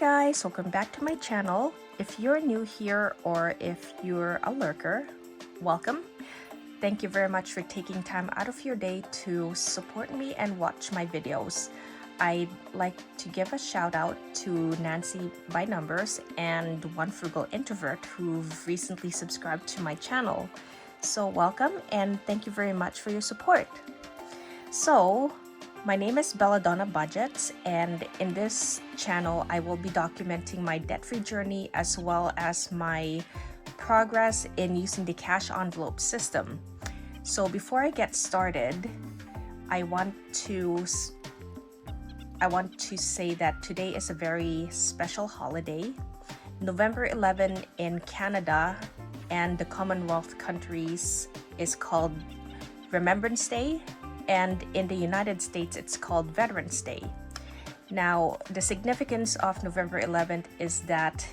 guys, welcome back to my channel. If you're new here or if you're a lurker, welcome. Thank you very much for taking time out of your day to support me and watch my videos. I'd like to give a shout out to Nancy by Numbers and One Frugal Introvert who've recently subscribed to my channel. So welcome and thank you very much for your support. So my name is Belladonna Budgets, and in this channel I will be documenting my debt-free journey as well as my progress in using the cash envelope system. So before I get started, I want to say that today is a very special holiday. November 11 in Canada and the Commonwealth countries is called Remembrance Day, and in the United States it's called Veterans Day. Now, the significance of November 11th is that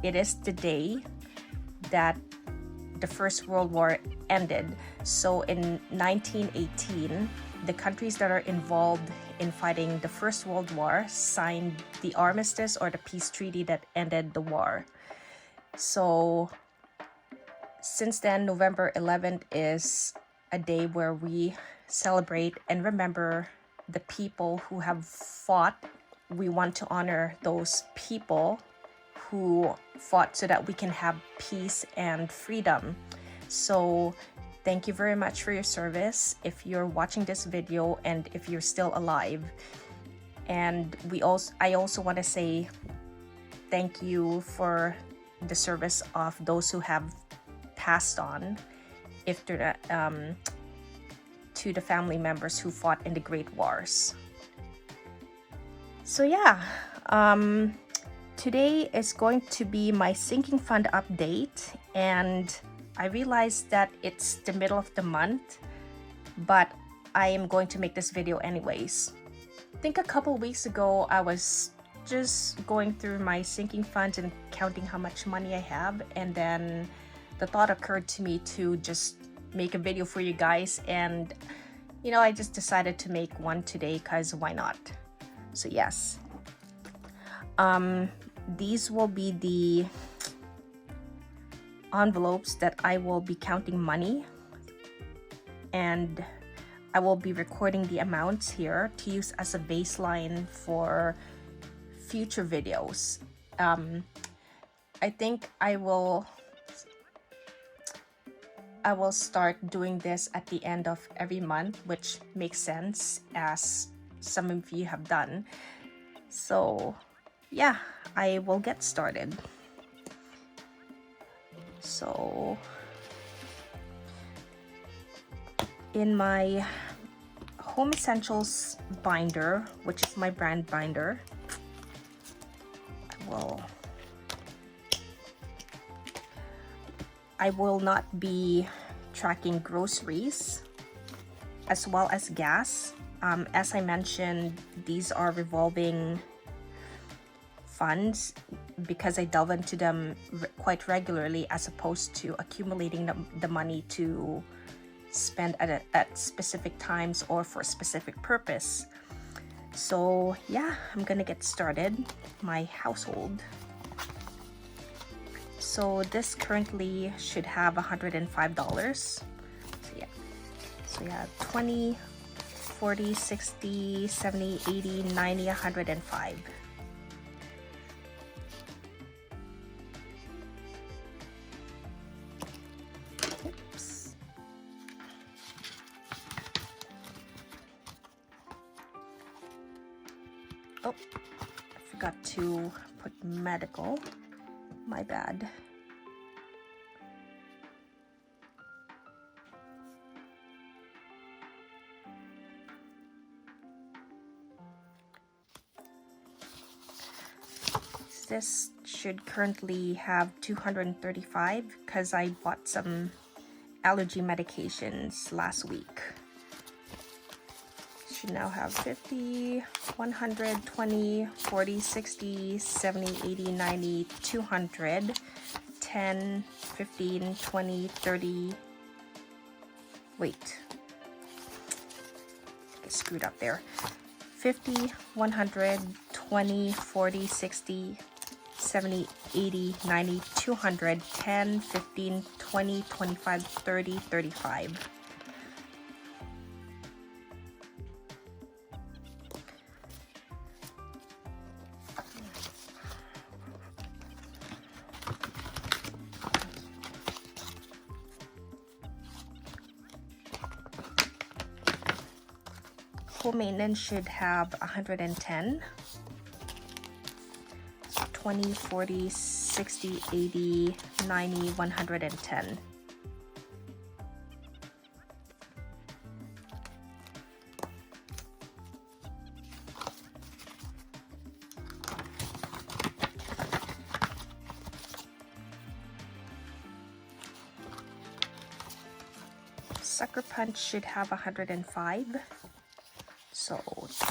it is the day that the First World War ended. So in 1918, the countries that are involved in fighting the First World War signed the armistice or the peace treaty that ended the war. So since then, November 11th is a day where we celebrate and remember the people who have fought. We want to honor those people who fought so that we can have peace and freedom. So thank you very much for your service if you're watching this video and if you're still alive. And I also want to say thank you for the service of those who have passed on, if they're to the family members who fought in the Great Wars. So yeah, today is going to be my sinking fund update, and I realized that it's the middle of the month, but I am going to make this video anyways. I think a couple weeks ago I was just going through my sinking funds and counting how much money I have, and then the thought occurred to me to just make a video for you guys, and I just decided to make one today because why not? So yes, these will be the envelopes that I will be counting money, and I will be recording the amounts here to use as a baseline for future videos. I think I will start doing this at the end of every month, which makes sense as some of you have done. So yeah, I will get started. So in my Home Essentials binder, which is my brand binder, I will not be tracking groceries as well as gas. As I mentioned, these are revolving funds because I delve into them quite regularly, as opposed to accumulating the money to spend at specific times or for a specific purpose. So yeah, I'm gonna get started. My household. So this currently should have $105. So yeah, 20, 40, 60, 70, 80, 90, 105. Oops. Oh, I forgot to put medical. My bad. This should currently have 235 because I bought some allergy medications last week. Should now have 50, 100, 20, 40, 60, 70, 80, 90, 200, 10, 15, 20, 30. Wait. I screwed up there. 50, 100, 20, 40, 60, 70, 80, 90, 200, 10, 15, 20, 25, 30, 35. Home maintenance should have 110. 20, 40, 60, 80, 90, 110. Sucker punch should have 105. So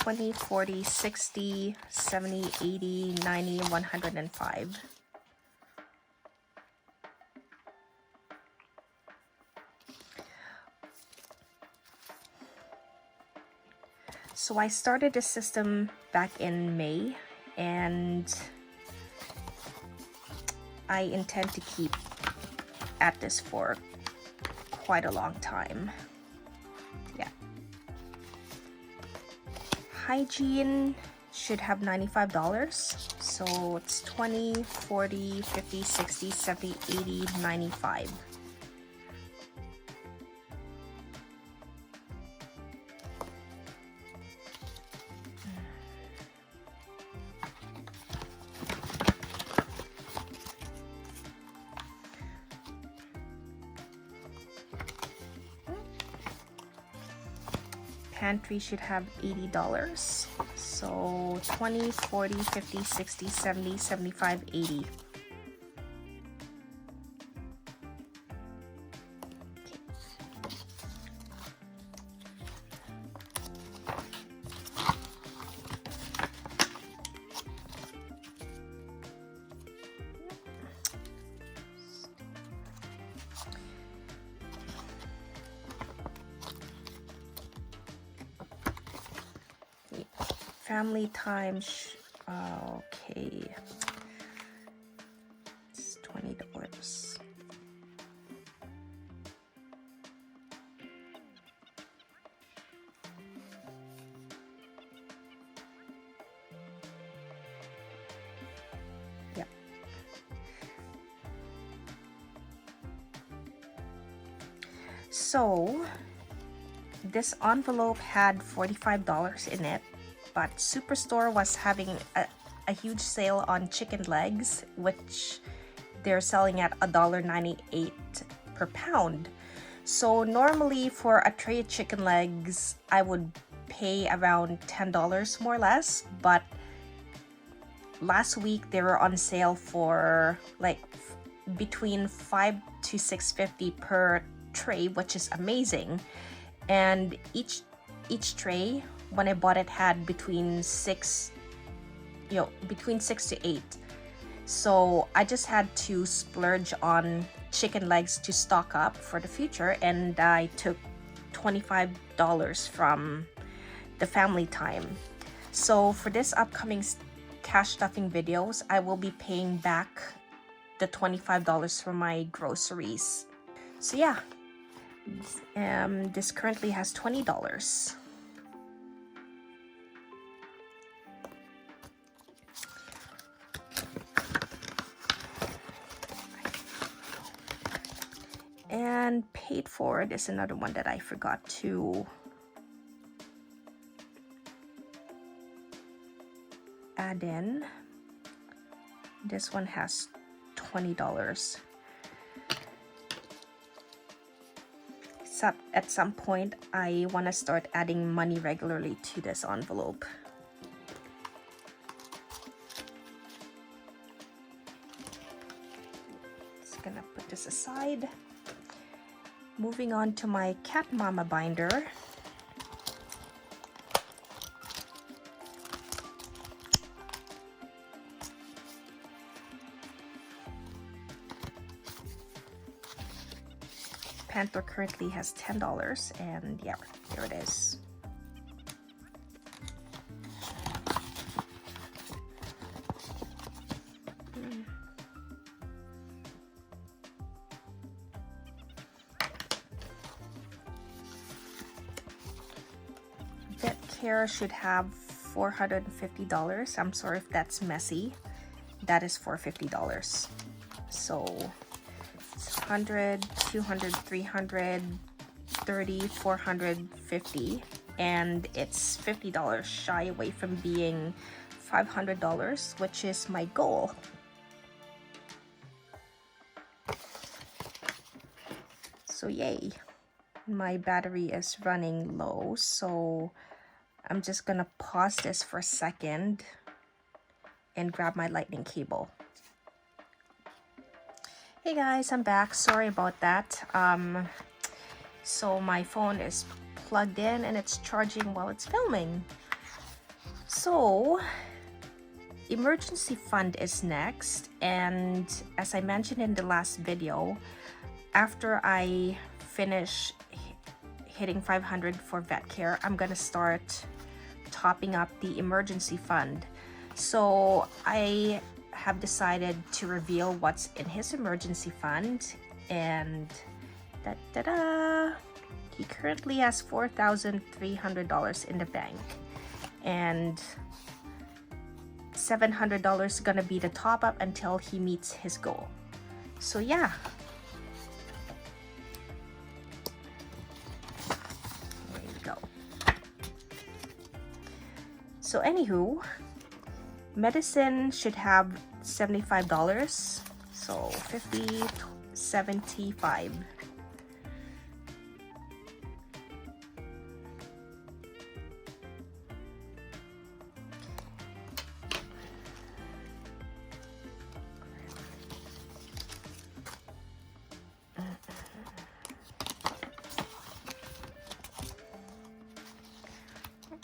20, 40, 60, 70, 80, 90, 105. So I started this system back in May, and I intend to keep at this for quite a long time. Yeah. Hygiene should have $95. So it's 20, 40, 50, 60, 70, 80, 95. Pantry should have $80. So 20, 40, 50, 60, 70, 75, 80. Family time, okay, it's $20. Yeah. So this envelope had $45 in it. But Superstore was having a huge sale on chicken legs, which they're selling at $1.98 per pound. So normally for a tray of chicken legs, I would pay around $10 more or less. But last week they were on sale for like between $5 to $6.50 per tray, which is amazing. And each tray, when I bought it, had between six to 8. So I just had to splurge on chicken legs to stock up for the future, and I took $25 from the family time. So for this upcoming cash stuffing videos, I will be paying back the $25 for my groceries. So yeah, this currently has $20. And paid for is another one that I forgot to add in. This one has $20. Except at some point I want to start adding money regularly to this envelope. Just gonna put this aside. Moving on to my cat mama binder. Panther currently has $10, and yeah, there it is. care should have $450. I'm sorry if that's messy. That is for $50. So it's 100, 200, 300, 30, 450, and it's $50 shy away from being $500, which is my goal. So yay, my battery is running low, so I'm just gonna pause this for a second and grab my lightning cable. Hey guys, I'm back. Sorry about that. So my phone is plugged in and it's charging while it's filming. So emergency fund is next, and as I mentioned in the last video, after I finish hitting 500 for vet care, I'm gonna start topping up the emergency fund. So I have decided to reveal what's in his emergency fund, and he currently has $4,300 in the bank, and $700 is gonna be the top up until he meets his goal. So yeah, there you go. So anywho, medicine should have $75, so 50, 75.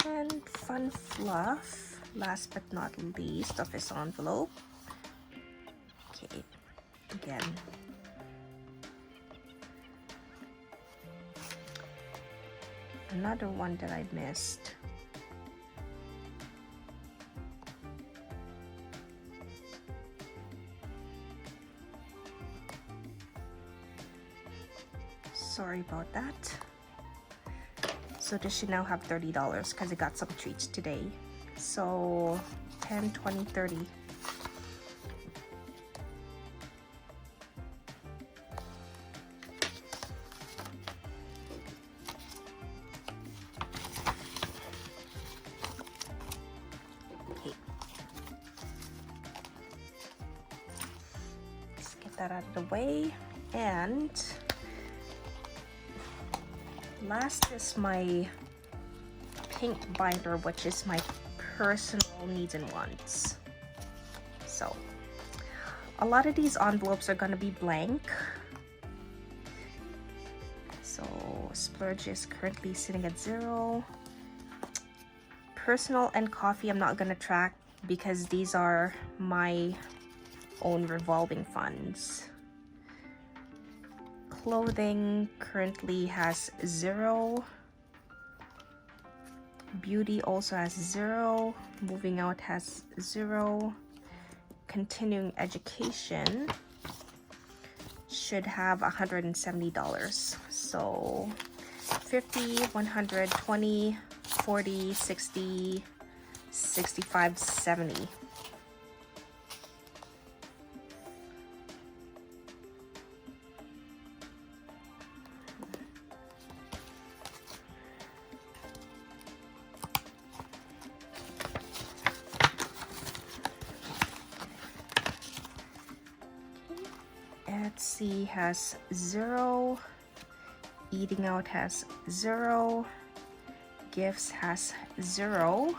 And fun fluff, last but not least, of his envelope. Okay, again. Another one that I missed. Sorry about that. So this should now have $30 because it got some treats today. So 10, 20, 30. Okay. Let's get that out of the way. And last is my pink binder, which is my personal needs and wants. So a lot of these envelopes are gonna be blank. So splurge is currently sitting at 0. Personal and coffee I'm not gonna track because these are my own revolving funds. Clothing currently has 0. Beauty also has 0. Moving out has 0. Continuing education should have $170. So 50, 100, 20, 40, 60, 65, 70. Etsy has 0. Eating out has 0. Gifts has 0.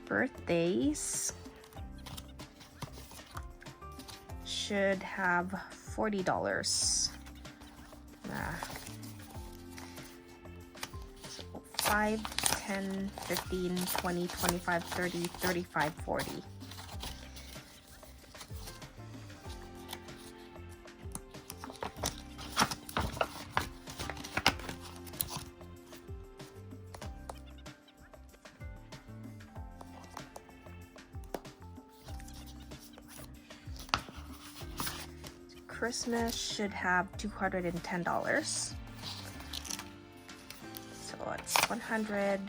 Birthdays should have $40. So 5, 10, 15, 20, 25, 30, 35, 40. Christmas should have $210. So it's 100,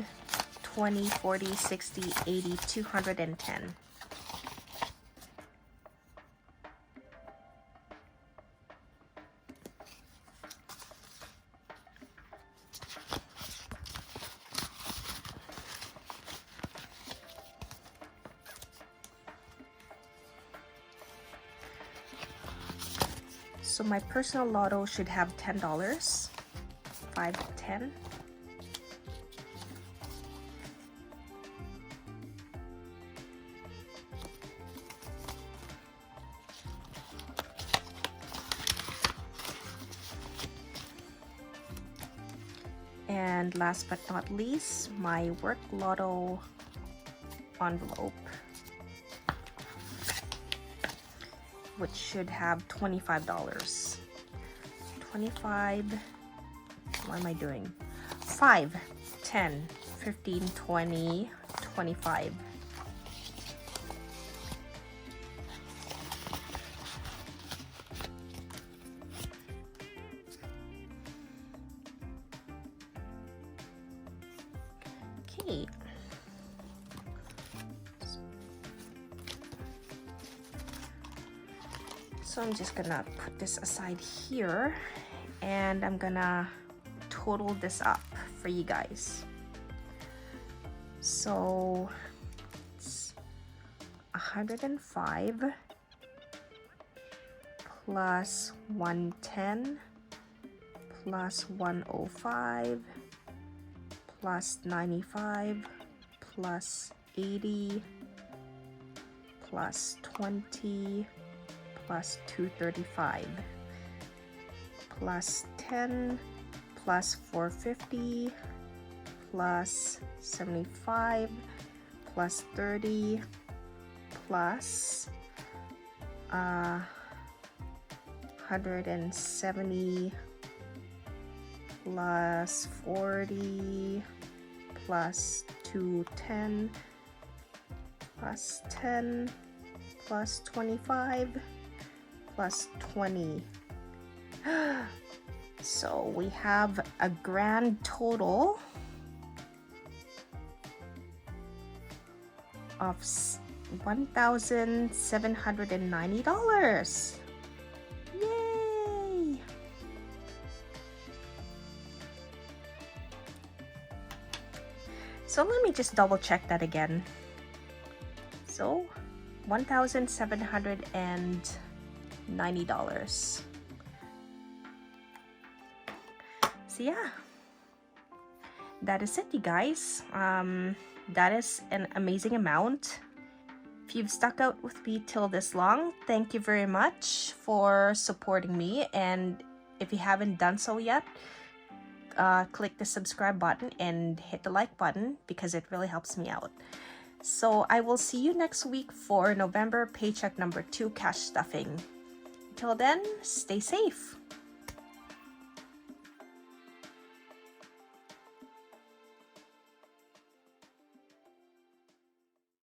20, 40, 60, 80, 210. So my personal lotto should have $10. 5, 10. And last but not least, my work lotto envelope, which should have $25. 25, what am I doing? 5, 10, 15, 20, 25. Okay. So I'm just gonna put this aside here, and I'm gonna total this up for you guys. So it's 105 plus 110 plus 105 plus 95 plus 80 plus 20 plus 235 plus 10 plus 450 plus 75 plus 30 plus 170 plus 40 plus 210 plus 10 plus 25 plus 20. So we have a grand total of $1,790. Yay! So let me just double check that again. So $1,790. So yeah, that is it, you guys. That is an amazing amount. If you've stuck out with me till this long, thank you very much for supporting me. And if you haven't done so yet, click the subscribe button and hit the like button because it really helps me out. So I will see you next week for November paycheck number 2 cash stuffing. Until then, stay safe.